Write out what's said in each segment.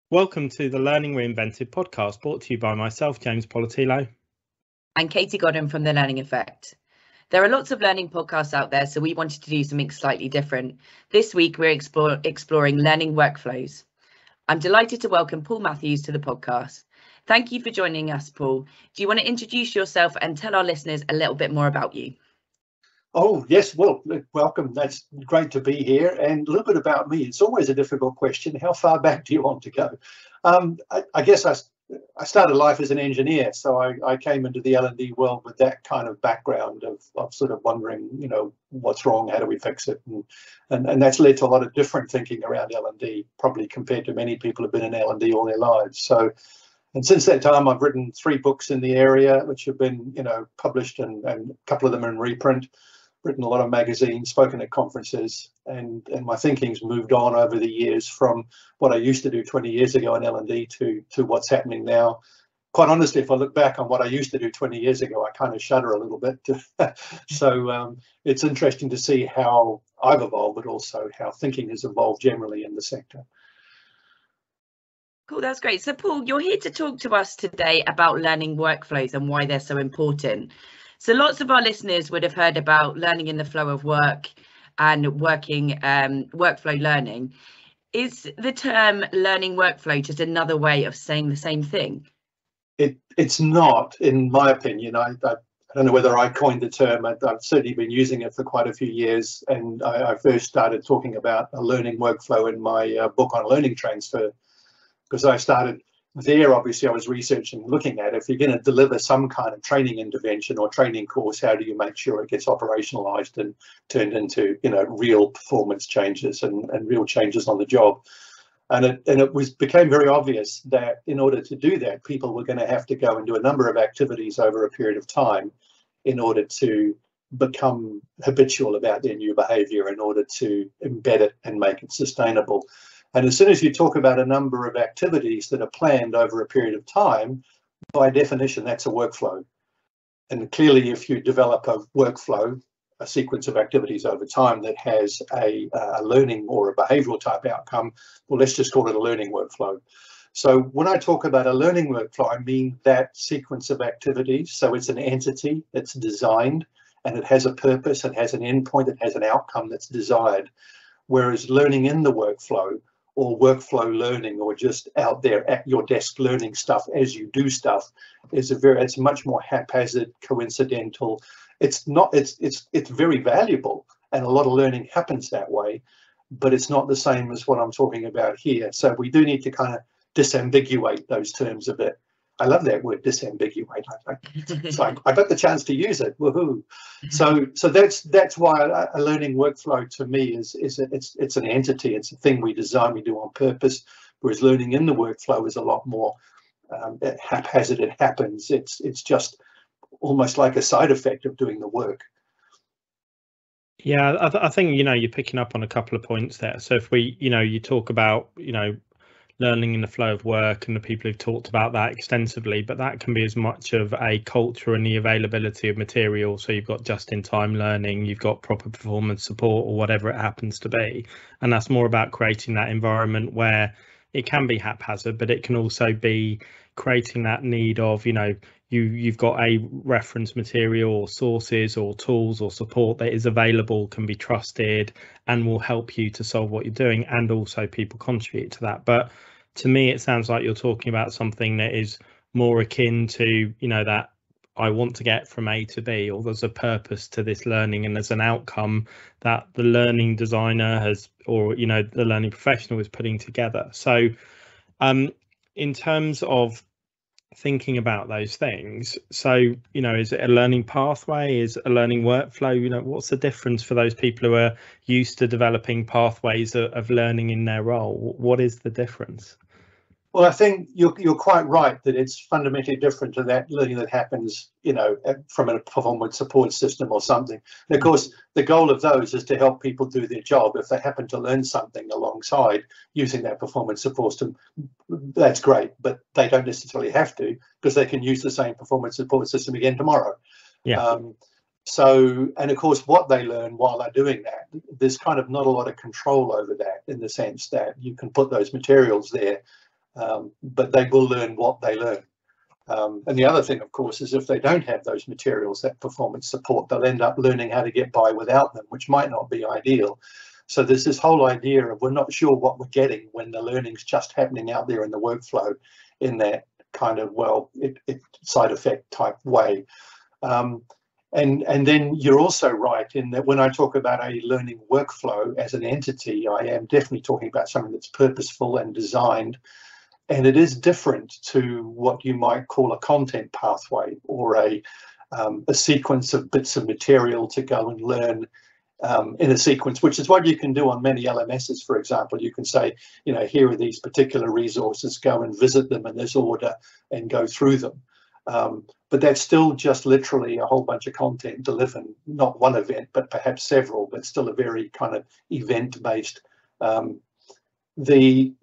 Welcome to the Learning Reinvented podcast, brought to you by myself, James Politillo. And Katie Godden from The Learning Effect. There are lots of learning podcasts out there, so we wanted to do something slightly different. This week, we're exploring learning workflows. I'm delighted to welcome Paul Matthews to the podcast. Thank you for joining us, Paul. Do you want to introduce yourself and tell our listeners a little bit more about you? Oh, yes. Well, welcome. That's great to be here. And a little bit about me. It's always a difficult question. How far back do you want to go? I guess I started life as an engineer, so I came into the L&D world with that kind of background of sort of wondering, what's wrong, how do we fix it? And that's led to a lot of different thinking around L&D, probably compared to many people who've been in L&D all their lives. And since that time, I've written 3 books in the area, which have been, published, and a couple of them in reprint. Written a lot of magazines, spoken at conferences, and my thinking's moved on over the years from what I used to do 20 years ago in L&D to what's happening now. Quite honestly, if I look back on what I used to do 20 years ago, I kind of shudder a little bit. So it's interesting to see how I've evolved, but also how thinking has evolved generally in the sector. Cool, that's great. So Paul, you're here to talk to us today about learning workflows and why they're so important. So lots of our listeners would have heard about learning in the flow of work and workflow learning. Is the term learning workflow just another way of saying the same thing? It's not, in my opinion. I don't know whether I coined the term. I've certainly been using it for quite a few years. And I first started talking about a learning workflow in my book on learning transfer, because I started there. Obviously, I was researching, looking at if you're going to deliver some kind of training intervention or training course, how do you make sure it gets operationalized and turned into, real performance changes and real changes on the job. And it became very obvious that in order to do that, people were going to have to go and do a number of activities over a period of time in order to become habitual about their new behavior, in order to embed it and make it sustainable. And as soon as you talk about a number of activities that are planned over a period of time, by definition, that's a workflow. And clearly, if you develop a workflow, a sequence of activities over time that has a learning or a behavioral type outcome, well, let's just call it a learning workflow. So when I talk about a learning workflow, I mean that sequence of activities. So it's an entity, it's designed, and it has a purpose, it has an endpoint, it has an outcome that's desired. Whereas learning in the workflow, or workflow learning, or just out there at your desk learning stuff as you do stuff, it's much more haphazard, coincidental. It's very valuable, and a lot of learning happens that way, but it's not the same as what I'm talking about here. So we do need to kind of disambiguate those terms a bit. I love that word, disambiguate. It's like I got the chance to use it. Woohoo! So that's why a learning workflow to me is it's an entity. It's a thing we design, we do on purpose. Whereas learning in the workflow is a lot more haphazard. It happens. It's just almost like a side effect of doing the work. Yeah, I think you're picking up on a couple of points there. So if we you talk about learning in the flow of work, and the people who've talked about that extensively, but that can be as much of a culture and the availability of material. So you've got just-in-time learning, you've got proper performance support, or whatever it happens to be, and that's more about creating that environment where it can be haphazard, but it can also be creating that need of you've got a reference material or sources or tools or support that is available, can be trusted, and will help you to solve what you're doing, and also people contribute to that. But to me, it sounds like you're talking about something that is more akin to that I want to get from A to B, or there's a purpose to this learning, and there's an outcome that the learning designer has, or the learning professional is putting together. So in terms of thinking about those things, so is it a learning pathway, is a learning workflow? What's the difference for those people who are used to developing pathways of learning in their role? What is the difference? Well, I think you're quite right that it's fundamentally different to that learning that happens, from a performance support system or something. And of course, the goal of those is to help people do their job. If they happen to learn something alongside using that performance support system, that's great, but they don't necessarily have to, because they can use the same performance support system again tomorrow. Yeah. So, and of course, what they learn while they're doing that, there's kind of not a lot of control over that, in the sense that you can put those materials there but they will learn what they learn. And the other thing, of course, is if they don't have those materials, that performance support, they'll end up learning how to get by without them, which might not be ideal. So there's this whole idea of we're not sure what we're getting when the learning's just happening out there in the workflow in that kind of, well, it side effect type way. And then you're also right in that when I talk about a learning workflow as an entity, I am definitely talking about something that's purposeful and designed. And it is different to what you might call a content pathway or a sequence of bits of material to go and learn in a sequence, which is what you can do on many LMSs, for example. You can say, you know, here are these particular resources, go and visit them in this order and go through them. But that's still just literally a whole bunch of content delivered, not one event, but perhaps several, but still a very kind of event-based. The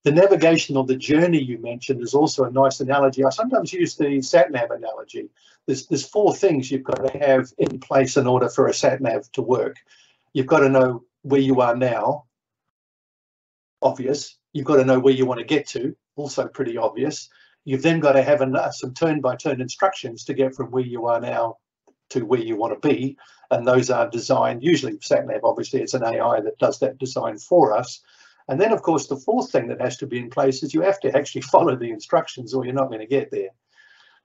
navigation of the journey you mentioned is also a nice analogy. I sometimes use the sat-nav analogy. There's 4 things you've got to have in place in order for a sat-nav to work. You've got to know where you are now, obvious. You've got to know where you want to get to, also pretty obvious. You've then got to have some turn-by-turn instructions to get from where you are now to where you want to be. And those are designed, usually sat-nav, obviously, it's an AI that does that design for us. And then, of course, the 4th thing that has to be in place is you have to actually follow the instructions or you're not going to get there.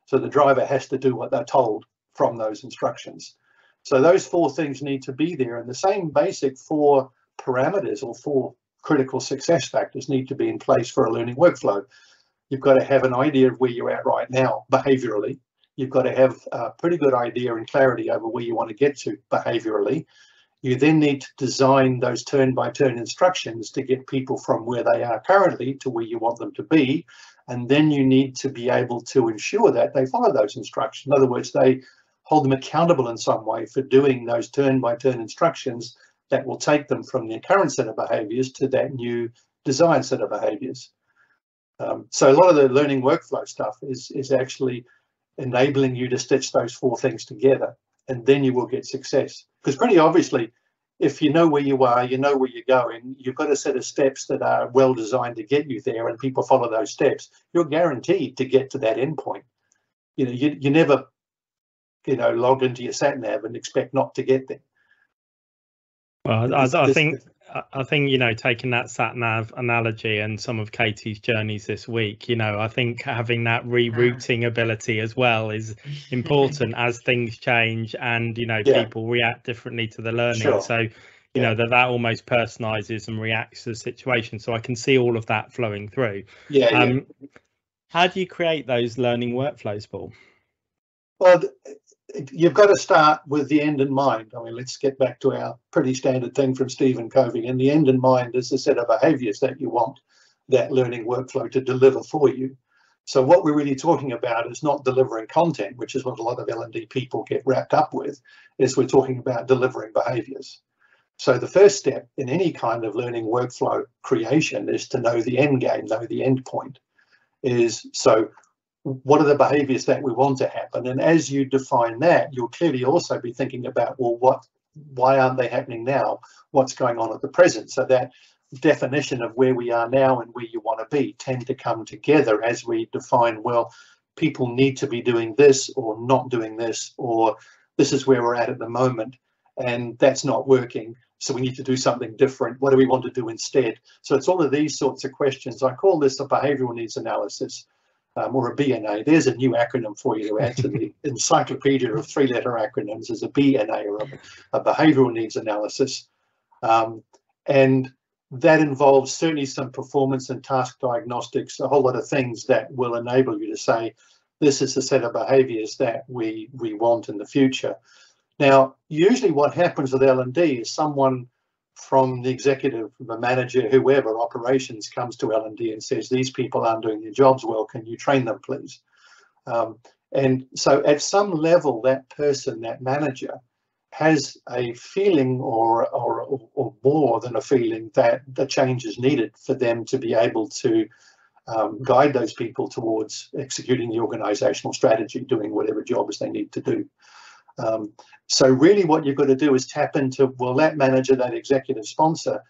So the driver has to do what they're told from those instructions. So those 4 things need to be there. And the same basic 4 parameters or 4 critical success factors need to be in place for a learning workflow. You've got to have an idea of where you're at right now behaviorally. You've got to have a pretty good idea and clarity over where you want to get to behaviorally. You then need to design those turn-by-turn instructions to get people from where they are currently to where you want them to be. And then you need to be able to ensure that they follow those instructions. In other words, they hold them accountable in some way for doing those turn-by-turn instructions that will take them from their current set of behaviors to that new design set of behaviors. So a lot of the learning workflow stuff is actually enabling you to stitch those 4 things together, and then you will get success. Because pretty obviously, if you know where you are, you know where you're going, you've got a set of steps that are well designed to get you there, and people follow those steps, you're guaranteed to get to that end point. You know, you never, you know, log into your sat nav and expect not to get there. Well, I think, you know, taking that sat nav analogy and some of Katie's journeys this week, you know, I think having that rerouting ability as well is important as things change and, you know, people react differently to the learning. Sure. So, you know, that almost personalizes and reacts to the situation. So I can see all of that flowing through. How do you create those learning workflows, Paul? Well, you've got to start with the end in mind. I mean, let's get back to our pretty standard thing from Stephen Covey. And the end in mind is the set of behaviors that you want that learning workflow to deliver for you. So what we're really talking about is not delivering content, which is what a lot of L&D people get wrapped up with, is we're talking about delivering behaviors. So the first step in any kind of learning workflow creation is to know the end game, know the end point. So what are the behaviors that we want to happen? And as you define that, you'll clearly also be thinking about, well, why aren't they happening now? What's going on at the present? So that definition of where we are now and where you want to be tend to come together as we define, well, people need to be doing this or not doing this, or this is where we're at the moment, and that's not working. So we need to do something different. What do we want to do instead? So it's all of these sorts of questions. I call this a behavioral needs analysis. Or a BNA. There's a new acronym for you to add to the encyclopedia of 3-letter acronyms. Is a BNA, or a behavioral needs analysis. And that involves certainly some performance and task diagnostics, a whole lot of things that will enable you to say, this is the set of behaviors that we want in the future. Now, usually what happens with L&D is someone from the executive, the manager, whoever, operations, comes to L&D and says, these people aren't doing their jobs well, can you train them, please? And so at some level, that person, that manager, has a feeling or more than a feeling that the change is needed for them to be able to guide those people towards executing the organizational strategy, doing whatever jobs they need to do. So really what you've got to do is tap into, well, that manager, that executive sponsor,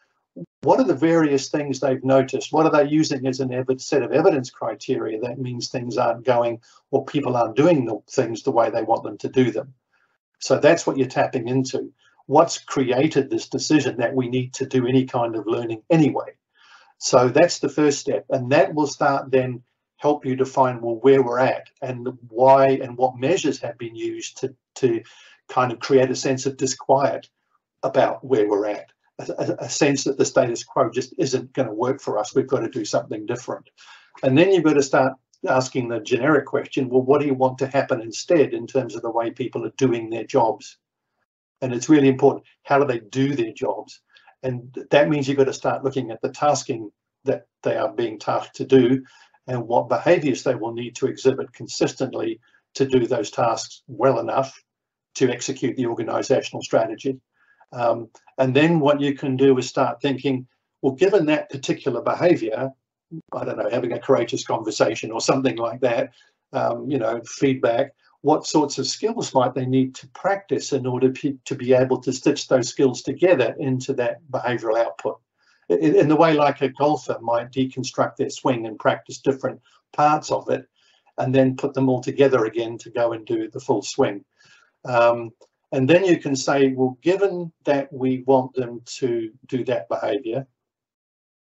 what are the various things they've noticed? What are they using as an set of evidence criteria that means things aren't going, or people aren't doing the things the way they want them to do them? So that's what you're tapping into. What's created this decision that we need to do any kind of learning anyway? So that's the first step, and that will start then help you define, well, where we're at and why and what measures have been used to kind of create a sense of disquiet about where we're at, a sense that the status quo just isn't going to work for us. We've got to do something different. And then you've got to start asking the generic question, well, what do you want to happen instead in terms of the way people are doing their jobs? And it's really important, how do they do their jobs? And that means you've got to start looking at the tasking that they are being tasked to do and what behaviours they will need to exhibit consistently to do those tasks well enough to execute the organisational strategy. And then what you can do is start thinking, well, given that particular behaviour, I don't know, having a courageous conversation or something like that, you know, feedback, what sorts of skills might they need to practice in order to be able to stitch those skills together into that behavioural output? In the way like a golfer might deconstruct their swing and practice different parts of it and then put them all together again to go and do the full swing. And then you can say, well, given that we want them to do that behaviour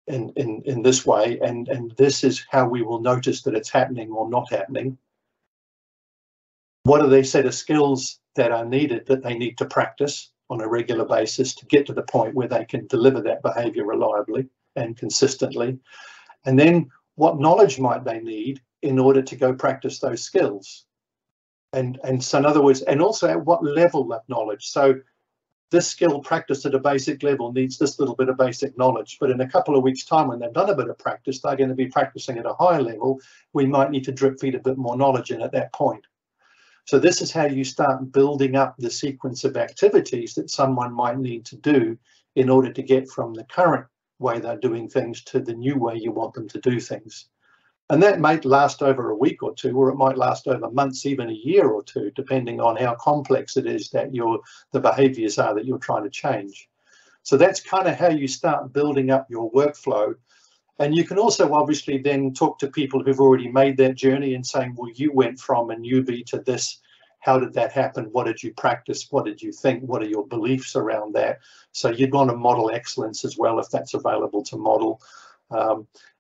in this way, and this is how we will notice that it's happening or not happening, what are the set of skills that are needed that they need to practice on a regular basis to get to the point where they can deliver that behaviour reliably and consistently? And then what knowledge might they need in order to go practice those skills? And so in other words, and also at what level of knowledge? So this skill practiced at a basic level needs this little bit of basic knowledge, but in a couple of weeks' time when they've done a bit of practice, they're going to be practicing at a higher level. We might need to drip feed a bit more knowledge in at that point. So this is how you start building up the sequence of activities that someone might need to do in order to get from the current way they're doing things to the new way you want them to do things. And that might last over a week or two, or it might last over months, even a year or two, depending on how complex it is that the behaviours are that you're trying to change. So that's kind of how you start building up your workflow. And you can also obviously then talk to people who've already made that journey and saying, well, you went from a newbie to this. How did that happen? What did you practice? What did you think? What are your beliefs around that? So you'd want to model excellence as well, if that's available to model.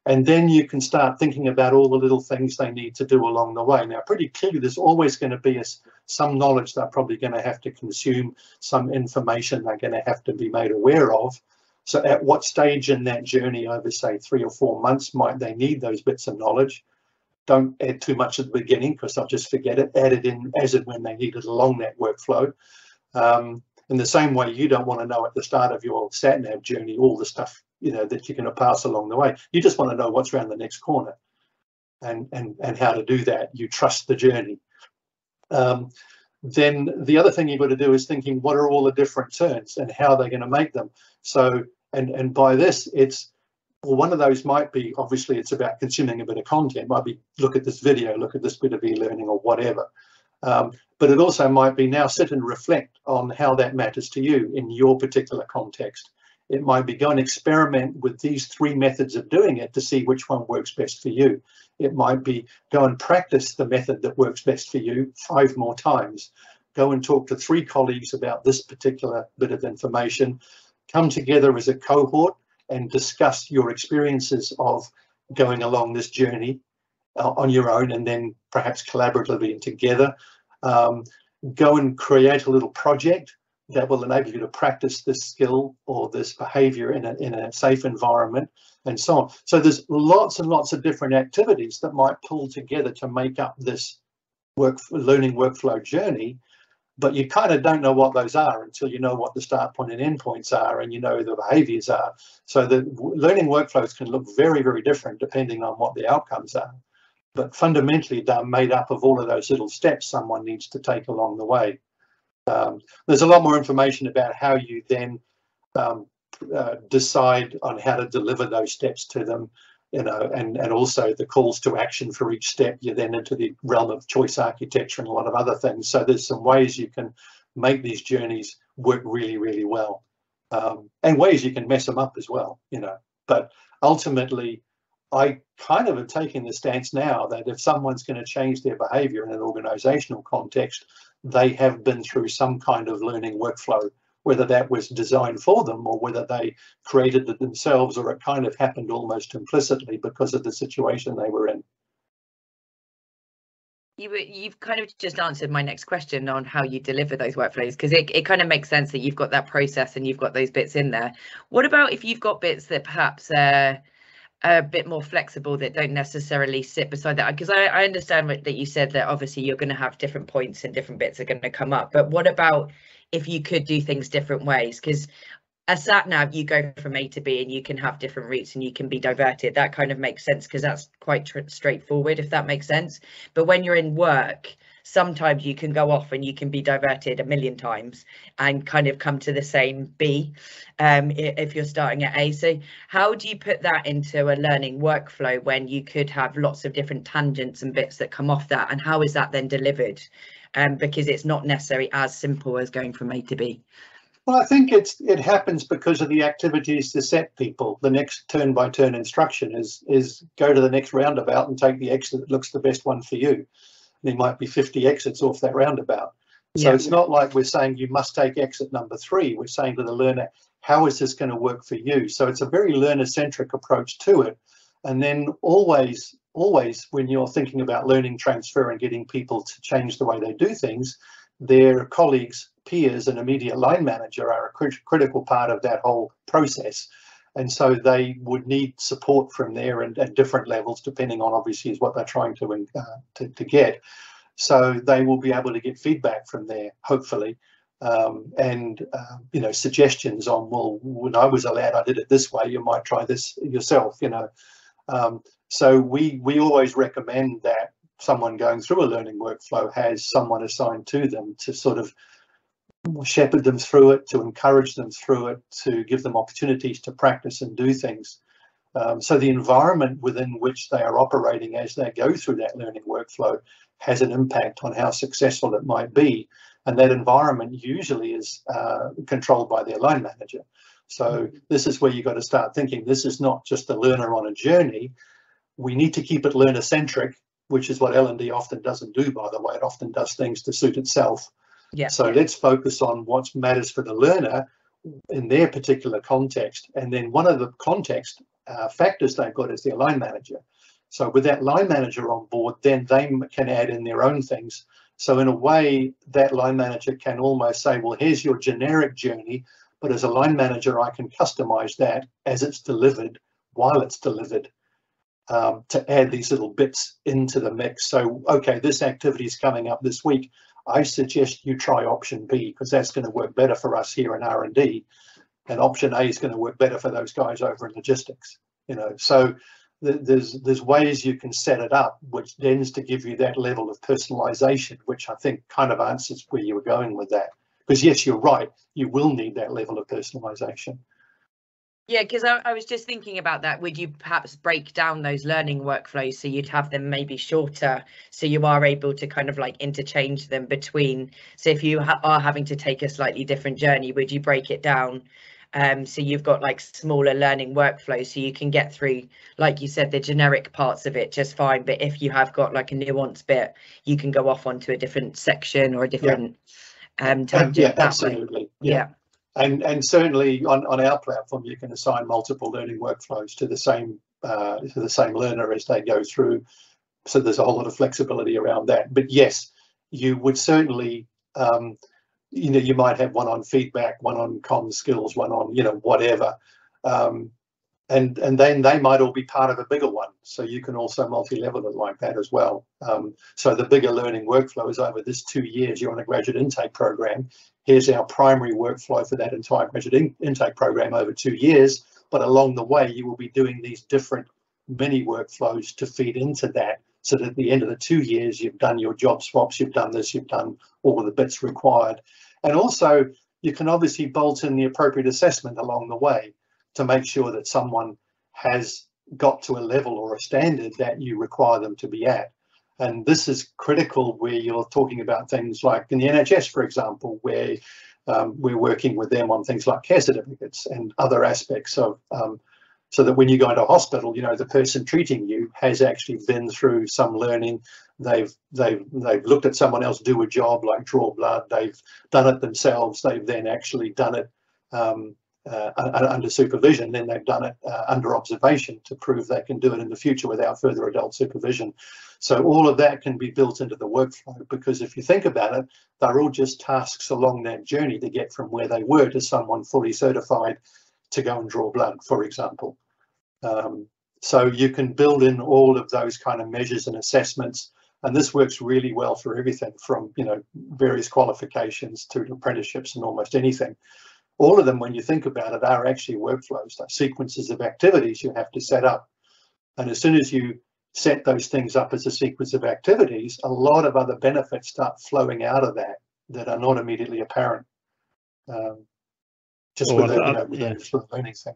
And then you can start thinking about all the little things they need to do along the way. Now, pretty clearly, there's always going to be some knowledge they're probably going to have to consume, some information they're going to have to be made aware of. So at what stage in that journey over, say, 3 or 4 months might they need those bits of knowledge? Don't add too much at the beginning because they'll just forget it. Add it in as and when they need it along that workflow. In the same way, you don't want to know at the start of your sat-nav journey all the stuff that you're going to pass along the way. You just want to know what's around the next corner and how to do that. You trust the journey. Then the other thing you've got to do is thinking, what are all the different turns and how they're going to make them? So, and by this, it's, well, one of those might be, obviously, it's about consuming a bit of content. Might be, look at this video, look at this bit of e-learning or whatever. But it also might be now sit and reflect on how that matters to you in your particular context. It might be go and experiment with these 3 methods of doing it to see which one works best for you. It might be go and practice the method that works best for you 5 more times. Go and talk to 3 colleagues about this particular bit of information. Come together as a cohort and discuss your experiences of going along this journey on your own and then perhaps collaboratively and together. Go and create a little project that will enable you to practice this skill or this behavior in a safe environment and so on. So there's lots and lots of different activities that might pull together to make up this learning workflow journey, but you kind of don't know what those are until you know what the start point and end points are and you know the behaviors are. So the learning workflows can look very, very different depending on what the outcomes are. But fundamentally, they're made up of all of those little steps someone needs to take along the way. There's a lot more information about how you then decide on how to deliver those steps to them, and also the calls to action for each step. You're then into the realm of choice architecture and a lot of other things. So there's some ways you can make these journeys work really, really well. and ways you can mess them up as well, you know. But ultimately, I kind of have taken the stance now that if someone's going to change their behavior in an organizational context, they have been through some kind of learning workflow, whether that was designed for them or whether they created it themselves, or it kind of happened almost implicitly because of the situation they were in. You've kind of just answered my next question on how you deliver those workflows, because it kind of makes sense that you've got that process and you've got those bits in there. What about if you've got bits that perhaps are a bit more flexible, that don't necessarily sit beside that? Because I understand that you said that obviously you're going to have different points and different bits are going to come up, but what about if you could do things different ways? Because a sat nav, you go from A to B and you can have different routes and you can be diverted. That kind of makes sense because that's quite straightforward, if that makes sense. But when you're in work, sometimes you can go off and you can be diverted a million times and kind of come to the same B if you're starting at A. So how do you put that into a learning workflow when you could have lots of different tangents and bits that come off that? And how is that then delivered? Because it's not necessarily as simple as going from A to B. Well, I think it happens because of the activities to set people. The next turn-by-turn instruction is go to the next roundabout and take the exit that looks the best one for you. There might be 50 exits off that roundabout. So it's not like we're saying you must take exit number 3. We're saying to the learner, how is this going to work for you? So it's a very learner-centric approach to it. And then always when you're thinking about learning transfer and getting people to change the way they do things, their colleagues, peers, and immediate line manager are a critical part of that whole process. And so they would need support from there and at different levels, depending on obviously is what they're trying to get. So they will be able to get feedback from there, hopefully, and you know, suggestions on, well, when I was a lad, I did it this way. You might try this yourself, you know. So we always recommend that someone going through a learning workflow has someone assigned to them to sort of shepherd them through it, to encourage them through it, to give them opportunities to practice and do things. So the environment within which they are operating as they go through that learning workflow has an impact on how successful it might be. And that environment usually is controlled by their line manager. So this is where you've got to start thinking, this is not just a learner on a journey. We need to keep it learner-centric, which is what L&D often doesn't do, by the way. It often does things to suit itself. So let's focus on what matters for the learner in their particular context. And then one of the context factors they've got is their line manager. So with that line manager on board, then they can add in their own things. So in a way, that line manager can almost say, well, here's your generic journey, but as a line manager, I can customize that as it's delivered, while it's delivered, to add these little bits into the mix. So, okay, this activity is coming up this week. I suggest you try option B, because that's going to work better for us here in R&D, and option A is going to work better for those guys over in logistics. You know, so there's ways you can set it up, which tends to give you that level of personalization, which I think kind of answers where you were going with that. Because yes, you're right, you will need that level of personalization. Yeah, because I was just thinking about that. Would you perhaps break down those learning workflows so you'd have them maybe shorter, so you are able to kind of like interchange them between? So if you are having to take a slightly different journey, would you break it down so you've got like smaller learning workflows so you can get through, like you said, the generic parts of it just fine? But if you have got like a nuanced bit, you can go off onto a different section or a different tangent. Yeah, absolutely. Yeah. And certainly on our platform, you can assign multiple learning workflows to the same learner as they go through. So there's a whole lot of flexibility around that. But yes, you would certainly, you know, you might have one on feedback, one on comm skills, one on, you know, whatever. And then they might all be part of a bigger one. So you can also multi-level it like that as well. So the bigger learning workflow is over this 2 years, you're on a graduate intake program. Here's our primary workflow for that entire graduate intake program over 2 years. But along the way, you will be doing these different mini workflows to feed into that. So that at the end of the 2 years, you've done your job swaps, you've done this, you've done all of the bits required. And also, you can obviously bolt in the appropriate assessment along the way to make sure that someone has got to a level or a standard that you require them to be at. And this is critical where you're talking about things like in the NHS, for example, where we're working with them on things like care certificates and other aspects of, so that when you go into a hospital, you know, the person treating you has actually been through some learning. They've looked at someone else do a job like draw blood. They've done it themselves. They've then actually done it under supervision. Then they've done it under observation to prove they can do it in the future without further adult supervision. So all of that can be built into the workflow, because if you think about it, they're all just tasks along that journey to get from where they were to someone fully certified to go and draw blood, for example. So you can build in all of those kind of measures and assessments, and this works really well for everything from, you know, various qualifications to apprenticeships and almost anything. All of them, when you think about it, are actually workflows, like sequences of activities you have to set up. And as soon as you set those things up as a sequence of activities, a lot of other benefits start flowing out of that are not immediately apparent. Just with the learning thing.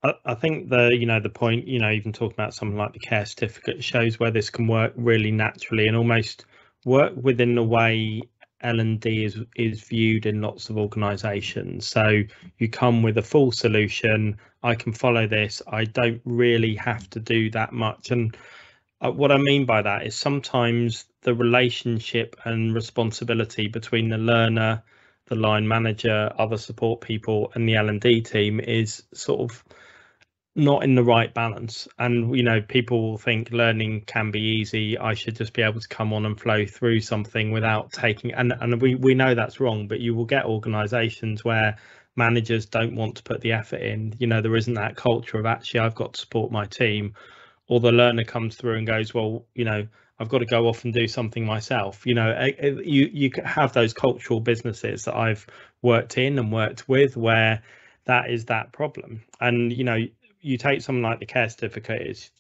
I think the point, even talking about something like the care certificate shows where this can work really naturally and almost work within the way L&D is viewed in lots of organisations. So you come with a full solution. I can follow this. I don't really have to do that much. And what I mean by that is sometimes the relationship and responsibility between the learner, the line manager, other support people, and the L&D team is sort of not in the right balance. And people will think learning can be easy. I should just be able to come on and flow through something without taking, and we know that's wrong, but you will get organizations where managers don't want to put the effort in. There isn't that culture of actually I've got to support my team, or the learner comes through and goes, well, I've got to go off and do something myself. You have those cultural businesses that I've worked in and worked with where that is that problem. And you take something like the care certificate, is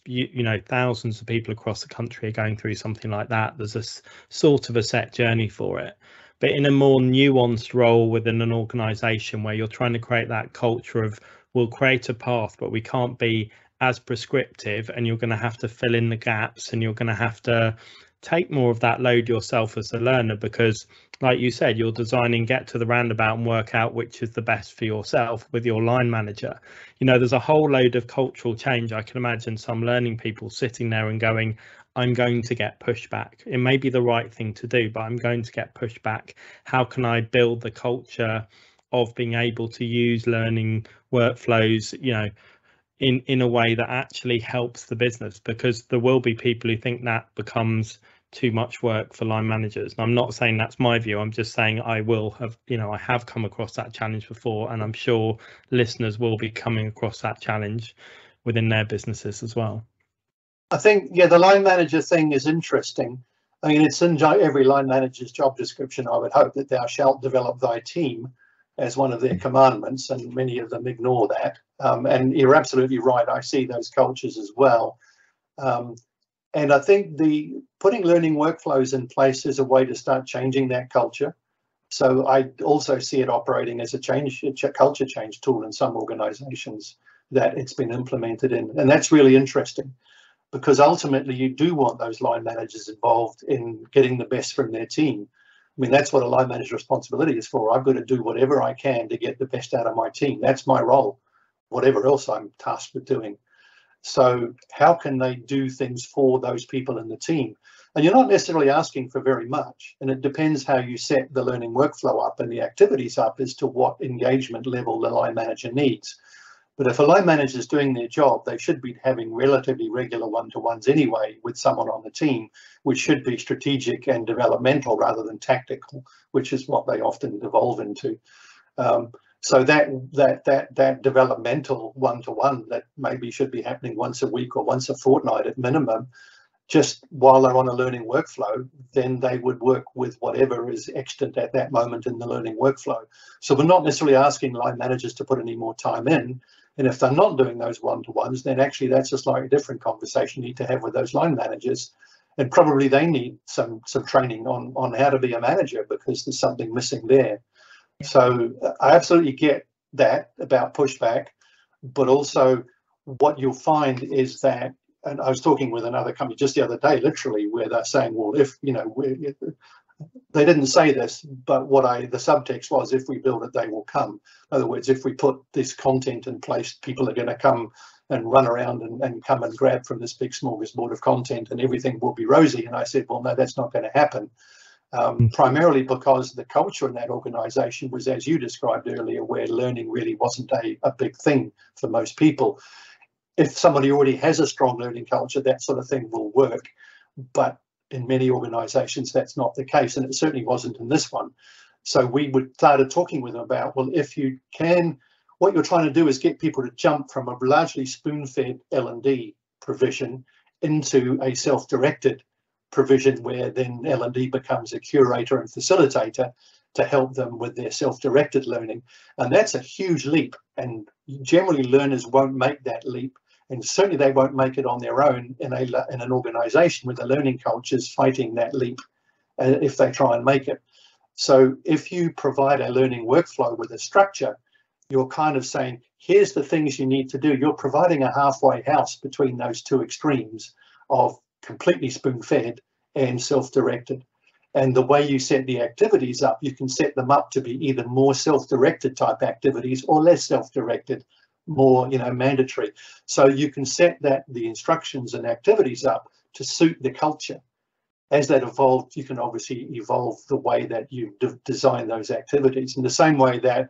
thousands of people across the country are going through something like that. There's a sort of a set journey for it, but in a more nuanced role within an organization where you're trying to create that culture of, we'll create a path, but we can't be as prescriptive, and you're going to have to fill in the gaps, and you're going to have to take more of that load yourself as a learner, because like you said, you're designing, get to the roundabout and work out which is the best for yourself with your line manager. There's a whole load of cultural change. I can imagine some learning people sitting there and going, I'm going to get pushback. It may be the right thing to do, but I'm going to get pushback. How can I build the culture of being able to use learning workflows, in a way that actually helps the business? Because there will be people who think that becomes too much work for line managers. And I'm not saying that's my view. I'm just saying I have come across that challenge before, and I'm sure listeners will be coming across that challenge within their businesses as well. I think, the line manager thing is interesting. I mean, it's in every line manager's job description, I would hope, that thou shalt develop thy team as one of their commandments, and many of them ignore that. And you're absolutely right. I see those cultures as well. And I think putting learning workflows in place is a way to start changing that culture. So I also see it operating as a culture change tool in some organizations that it's been implemented in. And that's really interesting, because ultimately you do want those line managers involved in getting the best from their team. I mean, that's what a line manager's responsibility is for. I've got to do whatever I can to get the best out of my team. That's my role, whatever else I'm tasked with doing. So how can they do things for those people in the team? And you're not necessarily asking for very much. And it depends how you set the learning workflow up and the activities up as to what engagement level the line manager needs. But if a line manager is doing their job, they should be having relatively regular one-to-ones anyway with someone on the team, which should be strategic and developmental rather than tactical, which is what they often devolve into. So that developmental one-to-one that maybe should be happening once a week or once a fortnight at minimum, just while they're on a learning workflow, then they would work with whatever is extant at that moment in the learning workflow. So we're not necessarily asking line managers to put any more time in. And if they're not doing those one-to-ones, then actually that's a slightly different conversation you need to have with those line managers. And probably they need some training on how to be a manager, because there's something missing there. So I absolutely get that about pushback, but also what you'll find is that, and I was talking with another company just the other day, literally, where they're saying, well, if They didn't say this, but the subtext was, if we build it, they will come. In other words, if we put this content in place, people are going to come and run around and come and grab from this big smorgasbord of content, and everything will be rosy. And I said, well, no, that's not going to happen. Primarily because the culture in that organization was, as you described earlier, where learning really wasn't a big thing for most people. If somebody already has a strong learning culture, that sort of thing will work. But in many organizations, that's not the case, and it certainly wasn't in this one. So we started talking with them about, well, if you can, what you're trying to do is get people to jump from a largely spoon-fed L&D provision into a self-directed provision, where then L&D becomes a curator and facilitator to help them with their self-directed learning. And that's a huge leap, and generally learners won't make that leap, and certainly they won't make it on their own in an organization where the learning culture is fighting that leap if they try and make it. So if you provide a learning workflow with a structure, you're kind of saying, here's the things you need to do. You're providing a halfway house between those two extremes of completely spoon-fed and self-directed. And the way you set the activities up, you can set them up to be either more self-directed type activities or less self-directed, more mandatory. So you can set the instructions and activities up to suit the culture. As that evolved, you can obviously evolve the way that you design those activities, in the same way that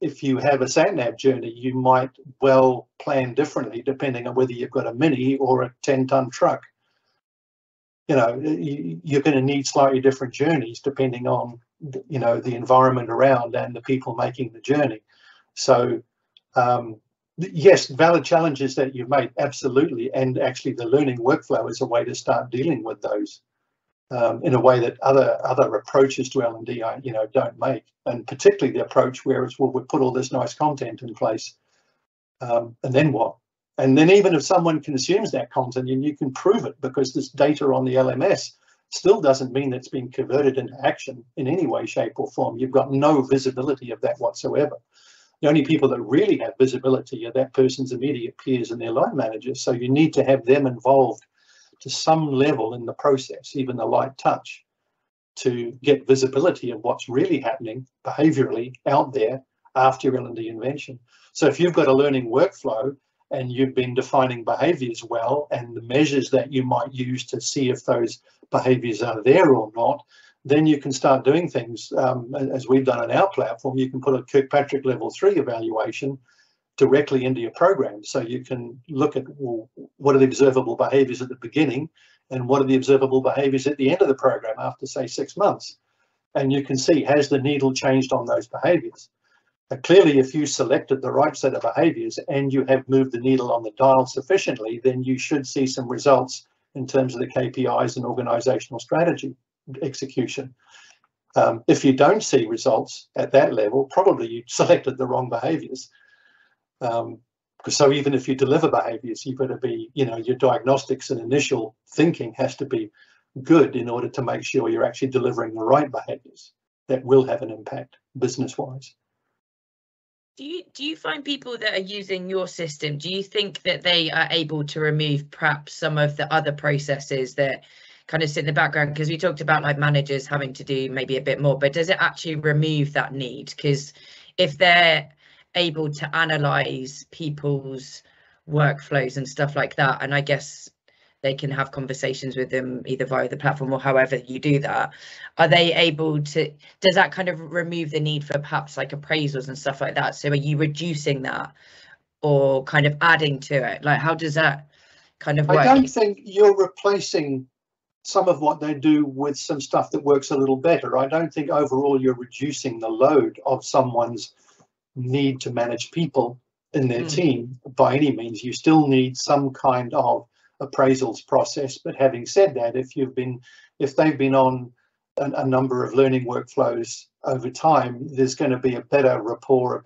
if you have a sat-nav journey, you might well plan differently depending on whether you've got a Mini or a 10-ton truck. You're going to need slightly different journeys depending on the environment around and the people making the journey. So yes, valid challenges that you've made, absolutely, and actually the learning workflow is a way to start dealing with those in a way that other approaches to L&D don't make, and particularly the approach where it's, well, we put all this nice content in place, and then what? And then even if someone consumes that content, and you can prove it because this data on the LMS still doesn't mean that it's been converted into action in any way, shape or form. You've got no visibility of that whatsoever. The only people that really have visibility are that person's immediate peers and their line managers. So you need to have them involved to some level in the process, even the light touch, to get visibility of what's really happening behaviorally out there after your L&D invention. So if you've got a learning workflow and you've been defining behaviors well, and the measures that you might use to see if those behaviors are there or not, then you can start doing things, as we've done on our platform. You can put a Kirkpatrick level 3 evaluation directly into your program. So you can look at, well, what are the observable behaviors at the beginning and what are the observable behaviors at the end of the program after, say, 6 months. And you can see, has the needle changed on those behaviors? Clearly, if you selected the right set of behaviors and you have moved the needle on the dial sufficiently, then you should see some results in terms of the KPIs and organizational strategy execution. If you don't see results at that level, probably you selected the wrong behaviors. So even if you deliver behaviors, you've got to be, your diagnostics and initial thinking has to be good in order to make sure you're actually delivering the right behaviors that will have an impact business-wise. Do you find people that are using your system, do you think that they are able to remove perhaps some of the other processes that kind of sit in the background? Because we talked about like managers having to do maybe a bit more, but does it actually remove that need? Because if they're able to analyze people's workflows and stuff like that, and I guess they can have conversations with them either via the platform or however you do that, are they able to, does that kind of remove the need for perhaps like appraisals and stuff like that? So are you reducing that or kind of adding to it? Like, how does that kind of work? I don't think you're replacing some of what they do with some stuff that works a little better. I don't think overall you're reducing the load of someone's need to manage people in their team by any means. You still need some kind of appraisals process. But having said that, if they've been on a number of learning workflows over time, there's going to be a better rapport,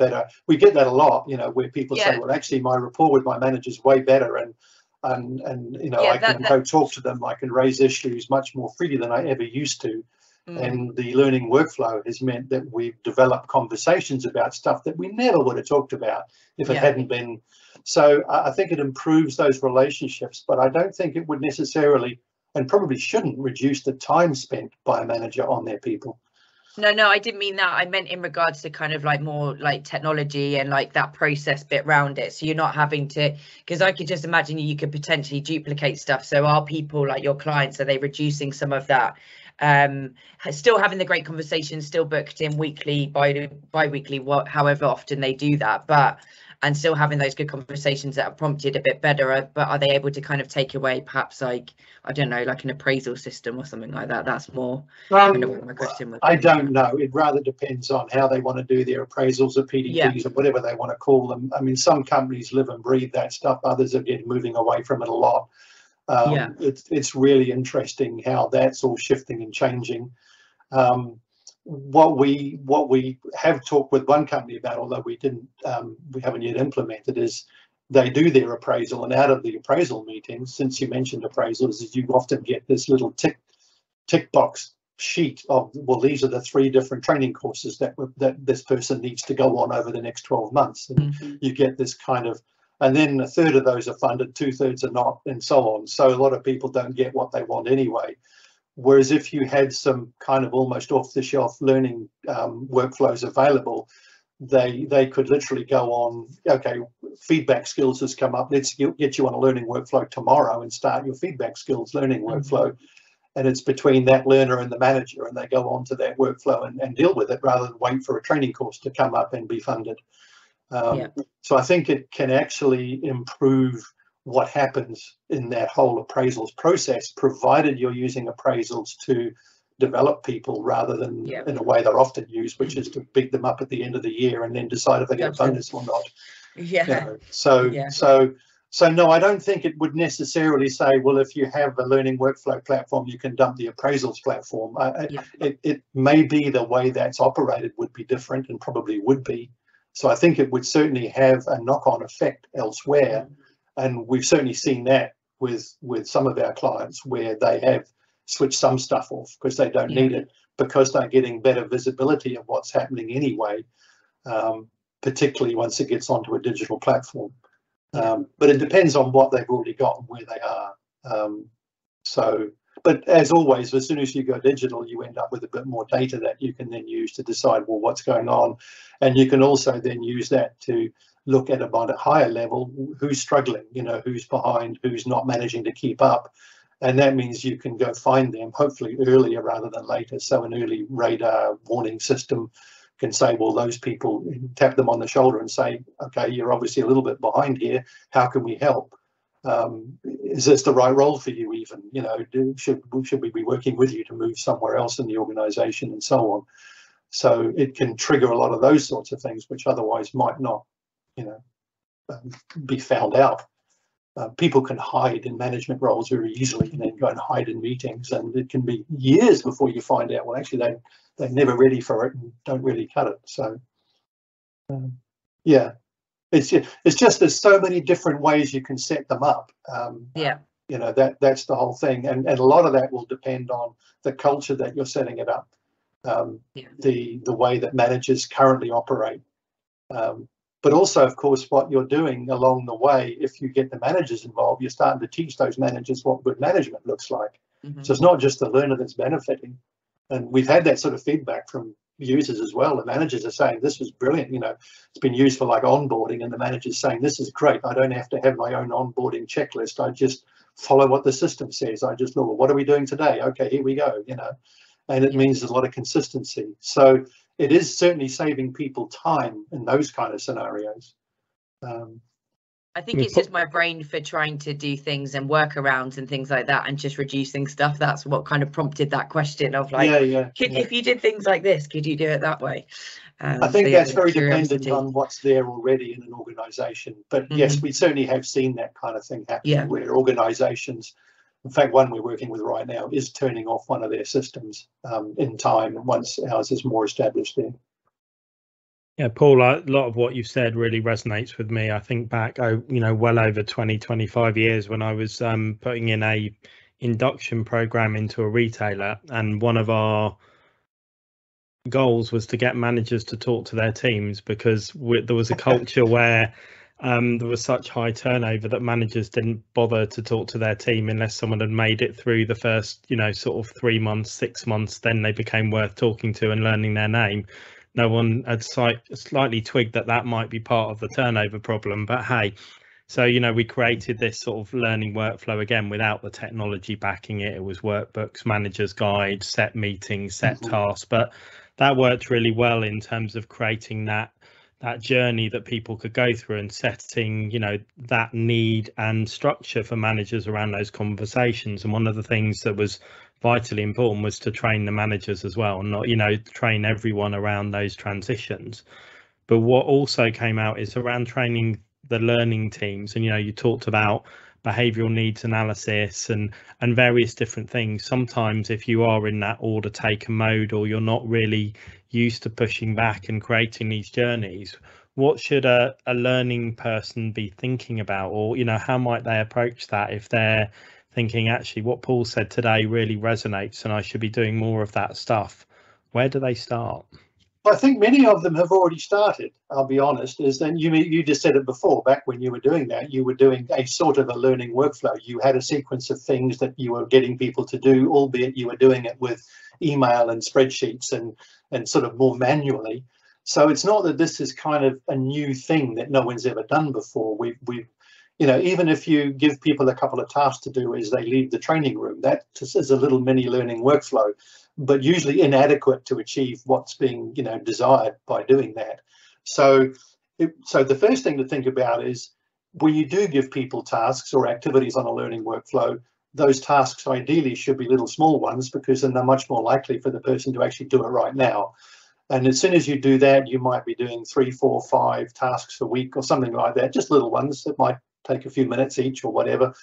we get that a lot, where people say, well, actually my rapport with my manager is way better, and I can go talk to them, I can raise issues much more freely than I ever used to. And the learning workflow has meant that we've developed conversations about stuff that we never would have talked about if it hadn't been. So I think it improves those relationships, but I don't think it would necessarily and probably shouldn't reduce the time spent by a manager on their people. No, I didn't mean that. I meant in regards to kind of like more like technology and like that process bit around it. So you're not having to, because I could just imagine you could potentially duplicate stuff. So are people like your clients, are they reducing some of that? Still having the great conversations, still booked in weekly, bi-weekly, however often they do that, and still having those good conversations that are prompted a bit better, but are they able to kind of take away perhaps like, I don't know, like an appraisal system or something like that? That's more kind of what my question was. I don't know. It rather depends on how they want to do their appraisals or PDPs or whatever they want to call them. I mean, some companies live and breathe that stuff. Others are moving away from it a lot. It's really interesting how that's all shifting and changing. What we have talked with one company about, although we haven't yet implemented, is they do their appraisal, and out of the appraisal meetings, since you mentioned appraisals, is you often get this little tick box sheet of, well, these are the 3 different training courses that this person needs to go on over the next 12 months, and you get this kind of, and then 1/3 of those are funded, 2/3 are not, and so on. So a lot of people don't get what they want anyway. Whereas if you had some kind of almost off-the-shelf learning workflows available, they could literally go on, okay, feedback skills has come up, let's get you on a learning workflow tomorrow and start your feedback skills learning workflow. And it's between that learner and the manager, and they go on to that workflow and deal with it rather than wait for a training course to come up and be funded. So I think it can actually improve what happens in that whole appraisals process, provided you're using appraisals to develop people rather than in a way they're often used, which is to big them up at the end of the year and then decide if they get a bonus or not. So no, I don't think it would necessarily say, well, if you have a learning workflow platform, you can dump the appraisals platform. It may be the way that's operated would be different, and probably would be. So I think it would certainly have a knock-on effect elsewhere. And we've certainly seen that with some of our clients, where they have switched some stuff off because they don't need it, because they're getting better visibility of what's happening anyway, particularly once it gets onto a digital platform. But it depends on what they've already got and where they are. But as always, as soon as you go digital, you end up with a bit more data that you can then use to decide, well, what's going on. And you can also then use that to look at about a higher level, who's struggling, who's behind, who's not managing to keep up. And that means you can go find them, hopefully earlier rather than later. So an early radar warning system can say, well, those people, tap them on the shoulder and say, okay, you're obviously a little bit behind here. How can we help? Is this the right role for you even? Should we be working with you to move somewhere else in the organization, and so on? So it can trigger a lot of those sorts of things, which otherwise might not, be found out. People can hide in management roles very easily, and then go and hide in meetings, and it can be years before you find out, well, actually they're never ready for it and don't really cut it. So it's just there's so many different ways you can set them up. That's the whole thing, and a lot of that will depend on the culture that you're setting it up, the way that managers currently operate. But also, of course, what you're doing along the way, if you get the managers involved, you're starting to teach those managers what good management looks like. So it's not just the learner that's benefiting. And we've had that sort of feedback from users as well. The managers are saying, this was brilliant. It's been used for like onboarding, and the manager's saying, this is great. I don't have to have my own onboarding checklist. I just follow what the system says. I just look, well, what are we doing today? Okay, here we go, and it means there's a lot of consistency. So it is certainly saving people time in those kind of scenarios. I think it's just my brain for trying to do things and workarounds and things like that, and just reducing stuff. That's what kind of prompted that question of like, if you did things like this, could you do it that way? I think that's very dependent on what's there already in an organisation. But yes, we certainly have seen that kind of thing happen where organisations, in fact, one we're working with right now is turning off one of their systems in time once ours is more established there. Yeah, Paul, a lot of what you've said really resonates with me. I think back, well over 25 years when I was putting in a induction program into a retailer, and one of our goals was to get managers to talk to their teams, because there was a culture where there was such high turnover that managers didn't bother to talk to their team unless someone had made it through the first, sort of 3 months, 6 months. Then they became worth talking to and learning their name. No one had slightly twigged that might be part of the turnover problem. But hey, so, we created this sort of learning workflow again without the technology backing it. It was workbooks, manager's guide, set meetings, set tasks. But that worked really well in terms of creating that journey that people could go through and setting, that need and structure for managers around those conversations. And one of the things that was vitally important was to train the managers as well, not, train everyone around those transitions. But what also came out is around training the learning teams. And, you talked about behavioural needs analysis and various different things. Sometimes if you are in that order taker mode, or you're not really used to pushing back and creating these journeys, what should a learning person be thinking about? Or, how might they approach that if they're thinking, actually, what Paul said today really resonates and I should be doing more of that stuff? Where do they start? I think many of them have already started, I'll be honest. And you just said it before, back when you were doing that, you were doing a sort of a learning workflow. You had a sequence of things that you were getting people to do, albeit you were doing it with email and spreadsheets and sort of more manually. So it's not that this is kind of a new thing that no one's ever done before. We've even if you give people a couple of tasks to do as they leave the training room, that just is a little mini learning workflow, but usually inadequate to achieve what's being, desired by doing that. So the first thing to think about is when you do give people tasks or activities on a learning workflow, those tasks ideally should be little small ones, because then they're much more likely for the person to actually do it right now. And as soon as you do that, you might be doing 3, 4, 5 tasks a week or something like that, just little ones that might take a few minutes each or whatever.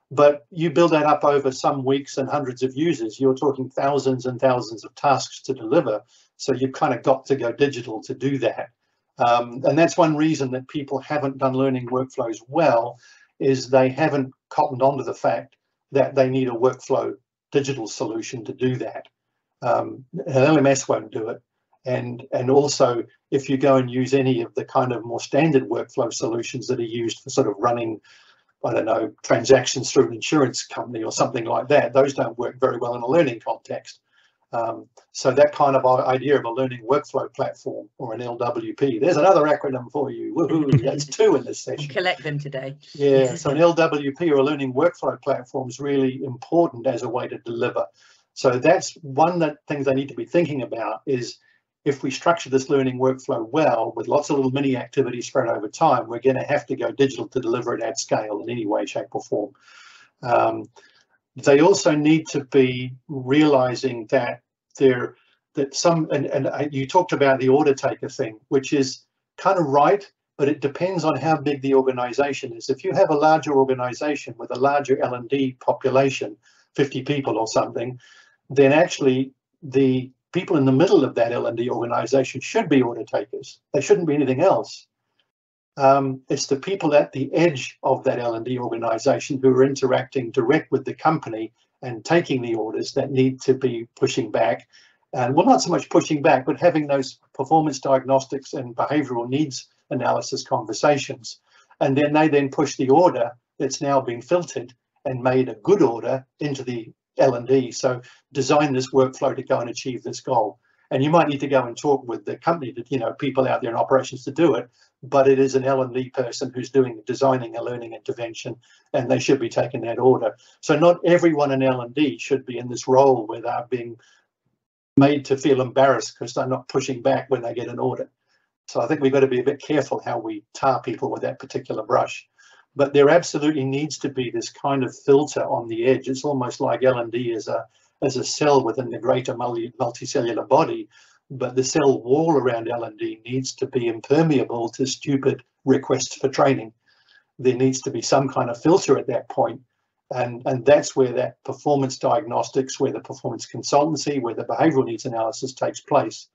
But you build that up over some weeks and hundreds of users, you're talking thousands and thousands of tasks to deliver. So you've kind of got to go digital to do that. And that's one reason that people haven't done learning workflows well, is they haven't cottoned onto the fact that they need a workflow digital solution to do that. An LMS won't do it. And also, if you go and use any of the kind of more standard workflow solutions that are used for sort of running, I don't know, transactions through an insurance company or something like that, those don't work very well in a learning context. So that kind of idea of a learning workflow platform, or an LWP, there's another acronym for you. Woohoo, that's 2 in this session. Collect them today. Yeah, so an LWP, or a learning workflow platform, is really important as a way to deliver. So that's one thing they need to be thinking about, is if we structure this learning workflow well, with lots of little mini activities spread over time, we're going to have to go digital to deliver it at scale in any way, shape or form. They also need to be realizing that you talked about the order taker thing, which is kind of right, but it depends on how big the organization is. If you have a larger organization with a larger L&D population, 50 people or something, then actually the people in the middle of that L&D organization should be order takers. They shouldn't be anything else. It's the people at the edge of that L&D organization who are interacting direct with the company and taking the orders that need to be pushing back. And well, not so much pushing back, but having those performance diagnostics and behavioral needs analysis conversations. And then they push the order that's now been filtered and made a good order into the L&D. So design this workflow to go and achieve this goal. And you might need to go and talk with the company, to, people out there in operations to do it, but it is an L&D person who's designing a learning intervention, and they should be taking that order. So not everyone in L&D should be in this role where they're being made to feel embarrassed because they're not pushing back when they get an order. So I think we've got to be a bit careful how we tar people with that particular brush. But there absolutely needs to be this kind of filter on the edge. It's almost like L&D as a cell within the greater multicellular body, but the cell wall around L&D needs to be impermeable to stupid requests for training. There needs to be some kind of filter at that point, and that's where that performance diagnostics, where the performance consultancy, where the behavioural needs analysis takes place.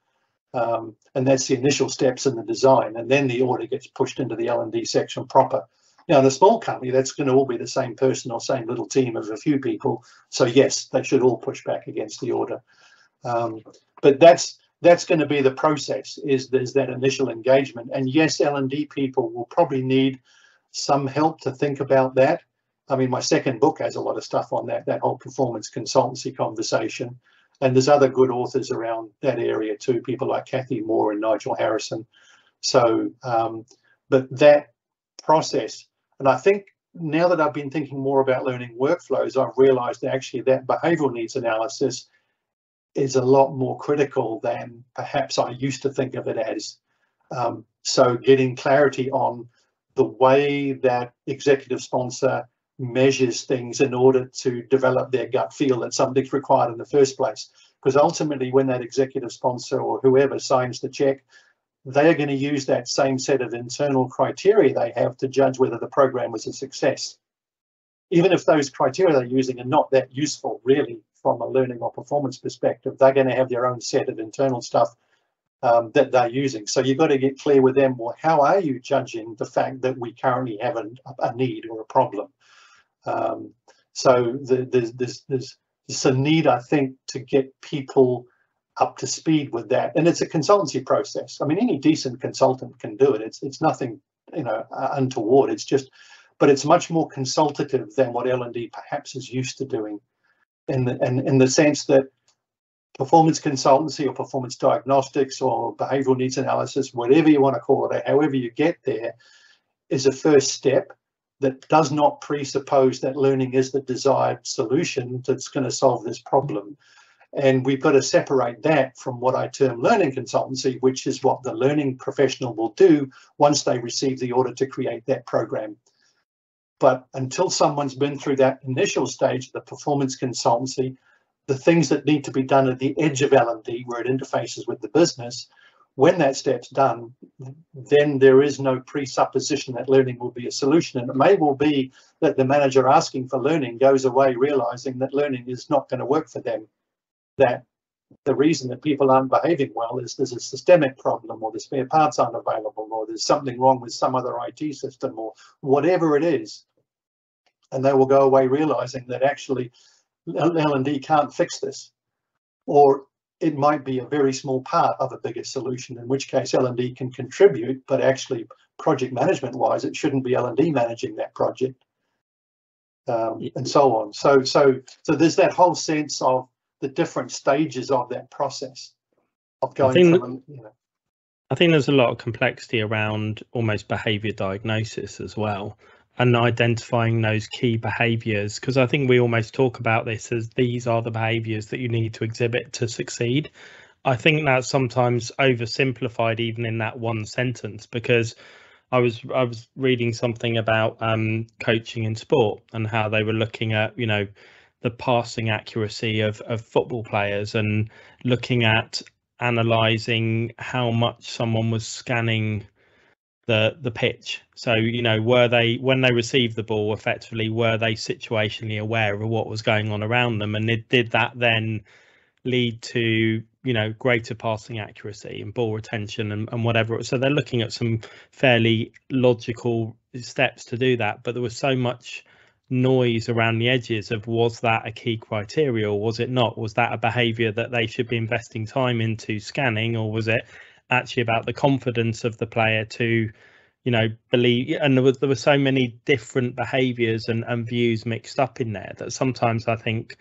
And that's the initial steps in the design, and then the order gets pushed into the L&D section proper. Now, in a small company, that's going to all be the same person or same little team of a few people. So yes, they should all push back against the order. But that's that's going to be the process, is there's that initial engagement. And yes, L&D people will probably need some help to think about that. I mean, my second book has a lot of stuff on that whole performance consultancy conversation. And there's other good authors around that area too, people like Kathy Moore and Nigel Harrison. So, but that process, and I think now that I've been thinking more about learning workflows, I've realized that actually that behavioral needs analysis is a lot more critical than perhaps I used to think of it as. So getting clarity on the way that executive sponsor measures things in order to develop their gut feel that something's required in the first place. Because ultimately, when that executive sponsor or whoever signs the check, they are going to use that same set of internal criteria they have to judge whether the program was a success. Even if those criteria they're using are not that useful, really, from a learning or performance perspective, they're going to have their own set of internal stuff that they're using. So you've got to get clear with them, well, how are you judging the fact that we currently have a need or a problem? So there's a need, I think, to get people up to speed with that. And it's a consultancy process. I mean, any decent consultant can do it. It's nothing, untoward. It's just, but it's much more consultative than what L&D perhaps is used to doing, in the sense that performance consultancy or performance diagnostics or behavioral needs analysis, whatever you want to call it, however you get there, is a first step that does not presuppose that learning is the desired solution that's going to solve this problem. And we've got to separate that from what I term learning consultancy, which is what the learning professional will do once they receive the order to create that program. But until someone's been through that initial stage of the performance consultancy, the things that need to be done at the edge of L&D, where it interfaces with the business, when that step's done, then there is no presupposition that learning will be a solution. And it may well be that the manager asking for learning goes away realizing that learning is not going to work for them, that the reason that people aren't behaving well is there's a systemic problem, or the spare parts aren't available, or there's something wrong with some other IT system, or whatever it is. And they will go away realizing that actually L&D can't fix this, or it might be a very small part of a bigger solution, in which case L&D can contribute, but actually project management wise, it shouldn't be L&D managing that project, and so on. So there's that whole sense of the different stages of that process of going from, I think there's a lot of complexity around almost behavior diagnosis as well, and identifying those key behaviors, because I think we almost talk about this as these are the behaviors that you need to exhibit to succeed. I think that's sometimes oversimplified even in that one sentence, because I was reading something about coaching in sport and how they were looking at the passing accuracy of football players and looking at analysing how much someone was scanning the pitch. So were they, when they received the ball, effectively were they situationally aware of what was going on around them, and did that then lead to greater passing accuracy and ball retention and whatever. So they're looking at some fairly logical steps to do that, but there was so much noise around the edges of, was that a key criteria or was it not? Was that a behavior that they should be investing time into scanning, or was it actually about the confidence of the player to believe? And there were so many different behaviors and views mixed up in there that sometimes I think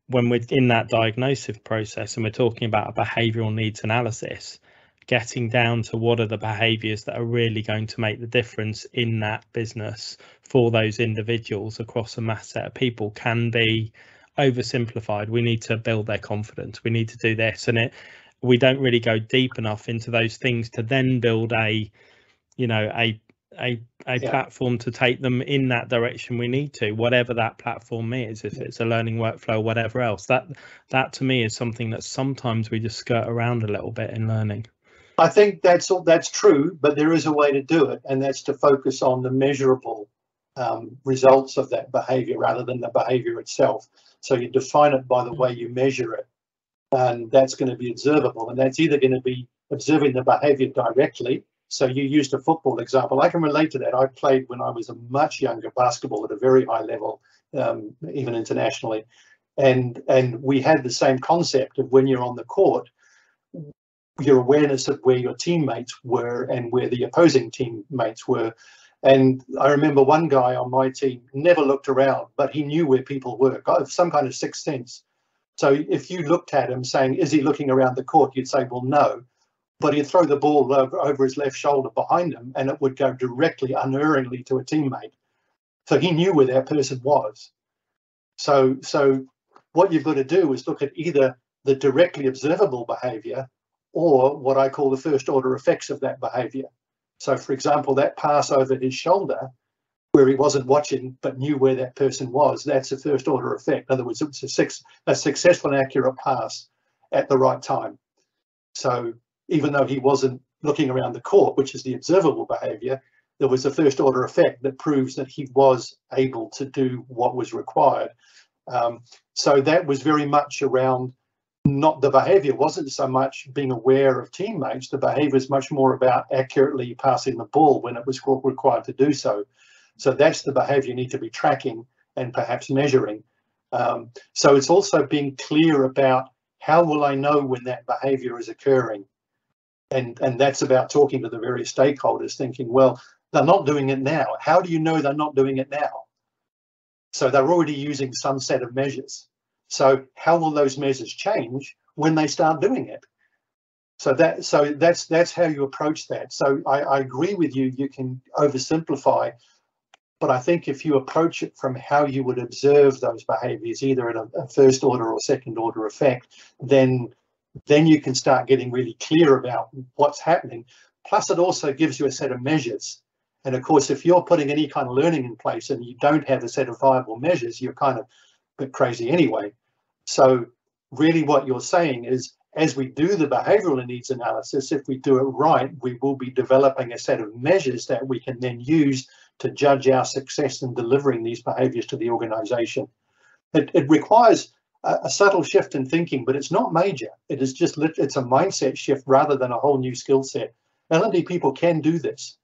when we're in that diagnosis process and we're talking about a behavioural needs analysis, getting down to what are the behaviours that are really going to make the difference in that business for those individuals across a mass set of people can be oversimplified. We need to build their confidence. We need to do this, and we don't really go deep enough into those things to then build a platform to take them in that direction we need to, whatever that platform is, if it's a learning workflow, whatever else. That to me is something that sometimes we just skirt around a little bit in learning. I think that's true, but there is a way to do it, and that's to focus on the measurable results of that behavior rather than the behavior itself. So you define it by the way you measure it, and that's going to be observable, and that's either going to be observing the behavior directly. So you used a football example. I can relate to that. I played when I was a much younger basketball at a very high level, even internationally. And we had the same concept of when you're on the court, your awareness of where your teammates were and where the opposing teammates were. And I remember one guy on my team never looked around, but he knew where people were, got some kind of sixth sense. So if you looked at him saying, is he looking around the court? You'd say, well, no. But he'd throw the ball over his left shoulder behind him, and it would go directly, unerringly to a teammate. So he knew where that person was. So what you've got to do is look at either the directly observable behavior or what I call the first order effects of that behavior. So, for example, that pass over his shoulder where he wasn't watching but knew where that person was, that's a first order effect. In other words, it was a successful and accurate pass at the right time. So even though he wasn't looking around the court, which is the observable behavior, there was a first order effect that proves that he was able to do what was required. So that was very much around, not the behavior wasn't so much being aware of teammates, the behavior is much more about accurately passing the ball when it was required to do so. So that's the behavior you need to be tracking and perhaps measuring. So it's also being clear about how will I know when that behavior is occurring? And that's about talking to the various stakeholders, thinking, well, they're not doing it now. How do you know they're not doing it now? So they're already using some set of measures. So how will those measures change when they start doing it? So that's how you approach that. So I agree with you, you can oversimplify, but I think if you approach it from how you would observe those behaviors, either at a first order or second order effect, then you can start getting really clear about what's happening. Plus, it also gives you a set of measures. And of course, if you're putting any kind of learning in place and you don't have a set of viable measures, you're kind of a bit crazy anyway. So really what you're saying is, as we do the behavioral needs analysis, if we do it right, we will be developing a set of measures that we can then use to judge our success in delivering these behaviors to the organization. It requires a subtle shift in thinking, but it's not major. It is just, it's a mindset shift rather than a whole new skill set. L&D people can do this.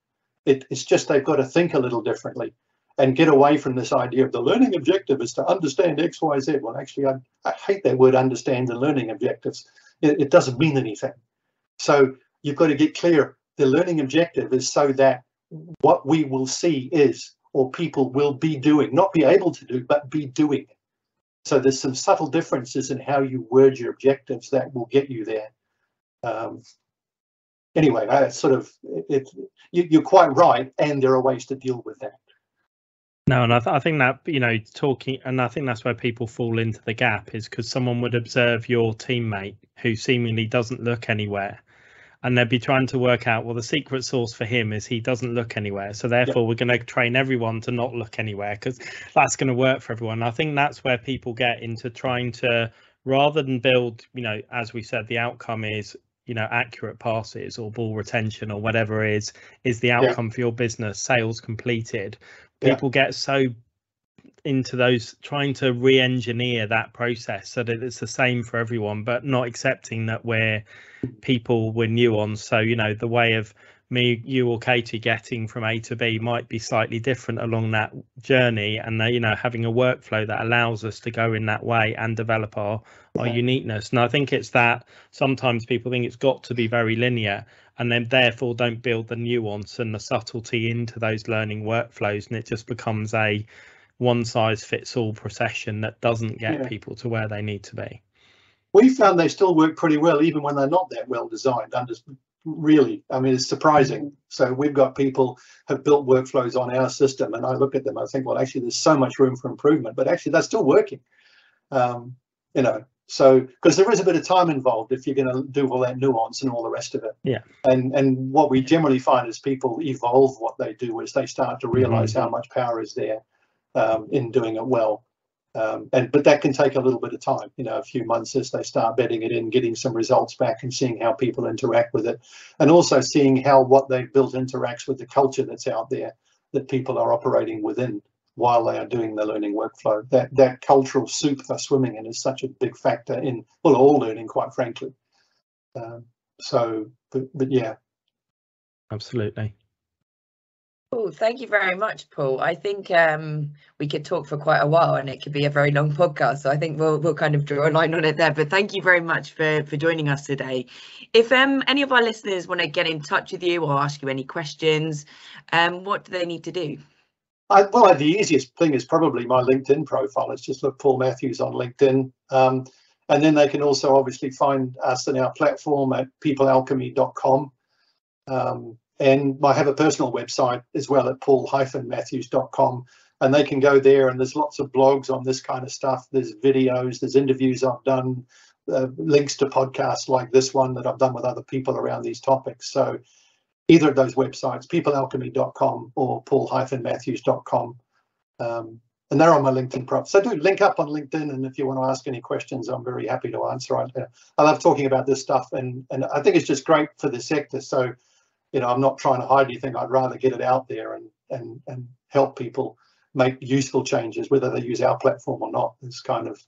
It's just they've got to think a little differently and get away from this idea of the learning objective is to understand X, Y, Z. Well, actually, I hate that word understand the learning objectives. It doesn't mean anything. So you've got to get clear. The learning objective is so that what we will see is, or people will be doing, not be able to do, but be doing. So there's some subtle differences in how you word your objectives that will get you there. Anyway, you're quite right, and there are ways to deal with that. No, and I think that, talking, and I think that's where people fall into the gap, is because someone would observe your teammate who seemingly doesn't look anywhere, and they'd be trying to work out, well, the secret sauce for him is he doesn't look anywhere. So therefore, we're going to train everyone to not look anywhere because that's going to work for everyone. And I think that's where people get into trying to, rather than build, as we said, the outcome is, accurate passes or ball retention or whatever is the outcome for your business, sales completed. People get so into those, trying to re-engineer that process so that it's the same for everyone, but not accepting that we're people with nuance. So, the way of me, you or Katie getting from A to B might be slightly different along that journey, and having a workflow that allows us to go in that way and develop our uniqueness. And I think it's that sometimes people think it's got to be very linear, and then therefore don't build the nuance and the subtlety into those learning workflows, and it just becomes a one size fits all procession that doesn't get people to where they need to be. We found they still work pretty well even when they're not that well designed. Really, I mean, it's surprising. So we've got people have built workflows on our system, and I look at them, I think, well, actually, there's so much room for improvement, but actually they're still working. So because there is a bit of time involved if you're going to do all that nuance and all the rest of it. Yeah. And what we generally find is people evolve what they do as they start to realize how much power is there in doing it well. But that can take a little bit of time, a few months as they start bedding it in, getting some results back and seeing how people interact with it, and also seeing how what they've built interacts with the culture that's out there that people are operating within while they are doing the learning workflow. That cultural soup they're swimming in is such a big factor in, well, all learning, quite frankly. But yeah. Absolutely. Oh, thank you very much, Paul. I think we could talk for quite a while and it could be a very long podcast. So I think we'll kind of draw a line on it there. But thank you very much for joining us today. If any of our listeners want to get in touch with you or ask you any questions, what do they need to do? Well, the easiest thing is probably my LinkedIn profile. It's just look Paul Matthews on LinkedIn. And then they can also obviously find us in our platform at peoplealchemy.com. And I have a personal website as well at paul-matthews.com. And they can go there, and there's lots of blogs on this kind of stuff. There's videos, there's interviews I've done, links to podcasts like this one that I've done with other people around these topics. So either of those websites, peoplealchemy.com or paul-matthews.com. And they're on my LinkedIn profile. So do link up on LinkedIn, and if you want to ask any questions, I'm very happy to answer. I love talking about this stuff, and I think it's just great for the sector. So, you know, I'm not trying to hide anything. I'd rather get it out there and help people make useful changes, whether they use our platform or not. It's kind of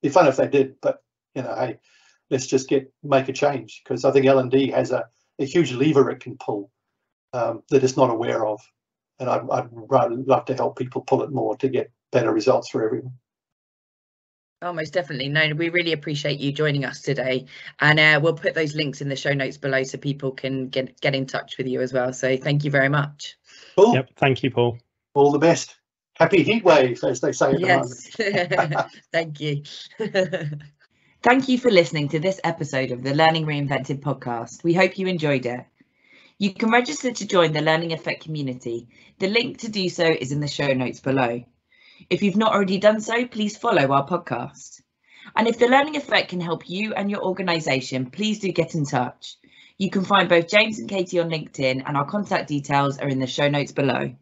be fun if they did, but you know, hey, let's just make a change, because I think L&D has a huge lever it can pull that it's not aware of. And I'd rather love to help people pull it more to get better results for everyone. Oh, most definitely. No, we really appreciate you joining us today. And we'll put those links in the show notes below so people can get in touch with you as well. So thank you very much. Cool. Yep. Thank you, Paul. All the best. Happy heat wave, as they say at the moment. Thank you. Thank you for listening to this episode of the Learning Reinvented podcast. We hope you enjoyed it. You can register to join the Learning Effect community. The link to do so is in the show notes below. If you've not already done so, please follow our podcast. And if the Learning Effect can help you and your organisation, please do get in touch. You can find both James and Katie on LinkedIn, and our contact details are in the show notes below.